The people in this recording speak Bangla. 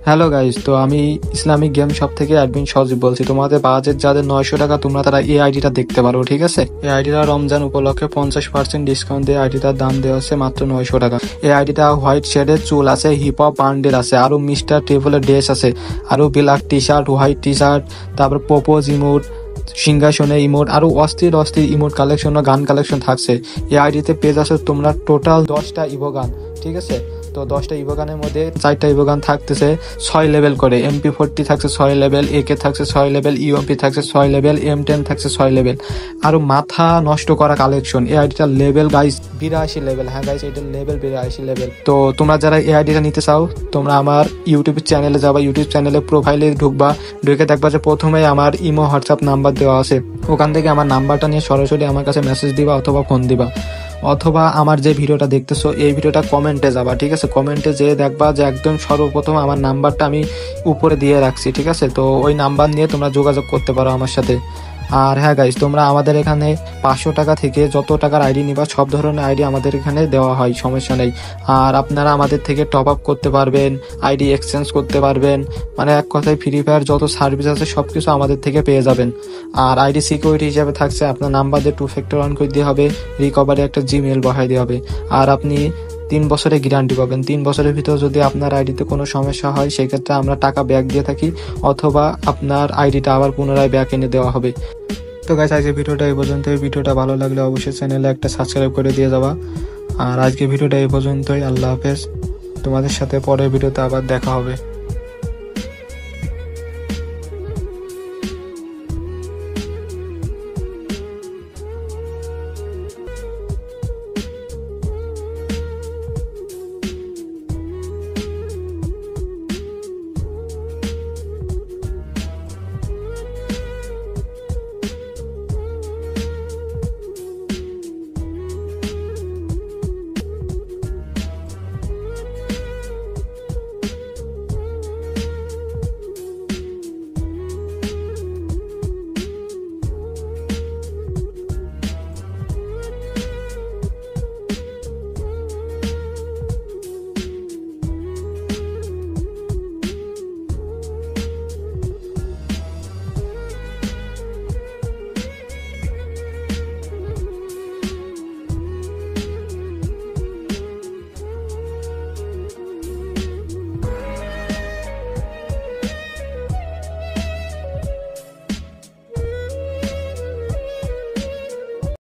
হ্যালো গাইস, তো আমি ইসলামিক গেম শপ থেকে অ্যাডমিন সজীব বলছি। তোমাদের বাজেট যাদের 900 টাকা, তোমরা তারা এই আইডিটা দেখতে পারো, ঠিক আছে? এই আইডিটা রমজান উপলক্ষে 50% ডিসকাউন্ট দিয়ে আইডিটার দাম দেওয়া আছে মাত্র 900 টাকা। এই আইডিটা হোয়াইট শেডের চুল আছে, হিপ হপ বান্ডেল আছে, আরো মিস্টার টেবলের ড্রেস আছে, আরো black T shirt, white T shirt, তারপর পোপোজ ইমোট, সিংহাসনে ইমোট, আরো অস্থির অস্থির ইমোট কালেকশন ও গান কালেকশন থাকছে। এই আইডিতে পেজ আছে তোমরা টোটাল 10টা ইভো গান, ঠিক আছে? তো 10টা ইভো গানের মধ্যে 4টা ইভো গান থাকতেছে 6 লেভেল করে, MP40 থাকছে 6 লেভেল, AK থাকছে 6 লেভেল, UMP থাকছে 6 লেভেল, M10 থাকছে 6 লেভেল। আরো মাথা নষ্ট করা কালেকশন। এই আইডিটার লেভেল গাইস 82 লেভেল। হ্যাঁ গাইস, এটার লেভেল 82 লেভেল। তো তোমরা যারা এই আইডিটা নিতে চাও, তোমরা আমার ইউটিউব চ্যানেলে যাবা, ইউটিউব চ্যানেলে প্রোফাইলে ঢুকবা, ঢুকে দেখবা যে প্রথমে আমার ইমো হোয়াটসঅ্যাপ নাম্বার দেওয়া আছে। ওখান থেকে আমার নাম্বারটা নিয়ে সরাসরি আমার কাছে মেসেজ দিবা অথবা ফোন দিবা, অথবা আমার যে ভিডিওটা দেখতেছো এই ভিডিওটা কমেন্টে যাবা, ঠিক আছে? কমেন্টে যেয়ে দেখবা যে একদম সর্বপ্রথম আমার নাম্বারটা আমি উপরে দিয়ে রাখছি, ঠিক আছে? তো ওই নাম্বার নিয়ে তোমরা যোগাযোগ করতে পারো আমার সাথে। আর হ্যাঁ গাইস, তোমরা আমাদের এখানে 500 টাকা থেকে যত টাকার আইডি নিবা সব ধরনের আইডি আমাদের এখানে দেওয়া হয়, সমস্যা নেই। আর আপনারা আমাদের থেকে টপ আপ করতে পারবেন, আইডি এক্সচেঞ্জ করতে পারবেন, মানে এক কথায় ফ্রি ফায়ার যত সার্ভিস আছে সবকিছু আমাদের থেকে পেয়ে যাবেন। আর আইডি সিকিউরিটি হিসাবে থাকছে আপনার নাম্বার দিয়ে 2 ফ্যাক্টর অন করে দিয়ে হবে, রিকভারি একটা জিমেল বহাই দিয়ে হবে। আর আপনি 3 বছরের গ্যারান্টি পাবেন। 3 বছরের ভিতর যদি আপনার আইডিতে কোনো সমস্যা হয় সেক্ষেত্রে আমরা টাকা ব্যাক দিয়ে থাকি, অথবা আপনার আইডিটা আবার পুনরায় ব্যাক এনে দেওয়া হবে। তো গাইস, আজকে ভিডিওটা এই পর্যন্ত। ভিডিওটা ভালো লাগলে অবশ্যই চ্যানেলে একটা সাবস্ক্রাইব করে দিয়ে যাবা। আর আজকে ভিডিওটা এই পর্যন্তই। আল্লাহ হাফেজ। তোমাদের সাথে পরের ভিডিওতে আবার দেখা হবে।